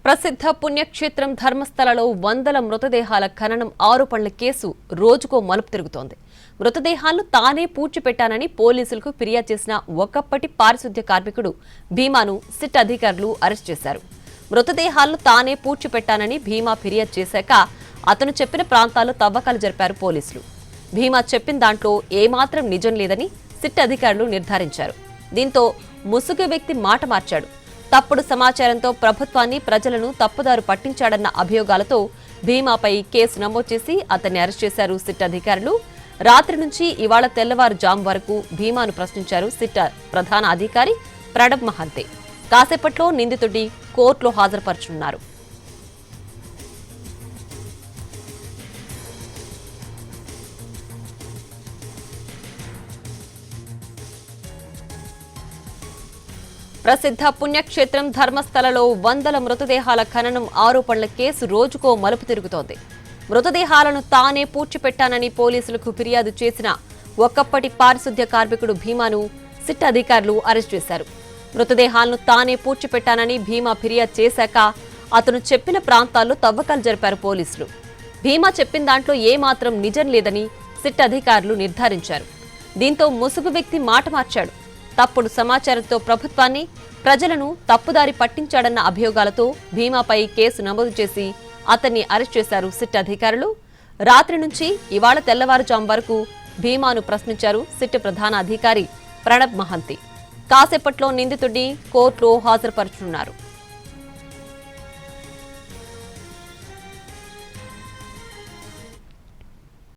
ప్రసిద్ధ పుణ్యక్షేత్రం ధర్మస్థలలో వందల మృతదేహాల ఖననం ఆరోపణల కేసు రోజుకో మలుపు తిరుగుతోంది. మృతదేహాలను తానే పూడ్చిపెట్టానని పోలీసులకు ఫిర్యాదు చేసిన ఒకప్పటి పారిశుద్ధ్య కార్మికుడు భీమాను సిట్ అధికారులు అరెస్ట్ చేశారు. మృతదేహాలను తానే పూడ్చిపెట్టానని భీమా ఫిర్యాదు చేశాక అతను చెప్పిన ప్రాంతాల్లో తవ్వకాలు జరిపారు పోలీసులు. భీమా చెప్పిన దాంట్లో ఏమాత్రం నిజం లేదని సిట్ అధికారులు నిర్ధారించారు. దీంతో ముసుగు వ్యక్తి మాట మార్చాడు. తప్పుడు సమాచారంతో ప్రభుత్వాన్ని ప్రజలను తప్పుదారు పట్టించాడన్న అభియోగాలతో భీమాపై కేసు నమోదు చేసి అతన్ని అరెస్ట్ చేశారు సిట్ అధికారులు. రాత్రి నుంచి ఇవాళ తెల్లవారుజాము వరకు భీమాను ప్రశ్నించారు సిట్ ప్రధాన అధికారి ప్రణబ్ మహంతే. కాసేపట్లో నిందితుడి కోర్టులో హాజరుపరచనున్నారు. ప్రసిద్ధ పుణ్యక్షేత్రం ధర్మస్థలలో వందల మృతదేహాల ఖననం ఆరోపణల కేసు రోజుకో మలుపు తిరుగుతోంది. మృతదేహాలను తానే పూడ్చిపెట్టానని పోలీసులకు ఫిర్యాదు చేసిన ఒకప్పటి పారిశుద్ధ్య కార్మికుడు భీమాను సిట్ అధికారులు అరెస్ట్ చేశారు. మృతదేహాలను తానే పూడ్చిపెట్టానని భీమా ఫిర్యాదు చేశాక అతను చెప్పిన ప్రాంతాల్లో తవ్వకాలు జరిపారు పోలీసులు. భీమా చెప్పిన దాంట్లో ఏమాత్రం నిజం లేదని సిట్ అధికారులు నిర్ధారించారు. దీంతో ముసుగు వ్యక్తి మాట మార్చాడు. తప్పుడు సమాచారంతో ప్రభుత్వాన్ని ప్రజలను తప్పుదారి పట్టించాడన్న అభియోగాలతో భీమాపై కేసు నమోదు చేసి అతన్ని అరెస్ట్ చేశారు సిట్ అధికారులు. రాత్రి నుంచి ఇవాళ తెల్లవారుజాము వరకు భీమాను ప్రశ్నించారు సిట్ ప్రధాన అధికారి ప్రణబ్ మహంతి. కాసేపట్లో నిందితుడిని కోర్టులో హాజరుపరచనున్నారు.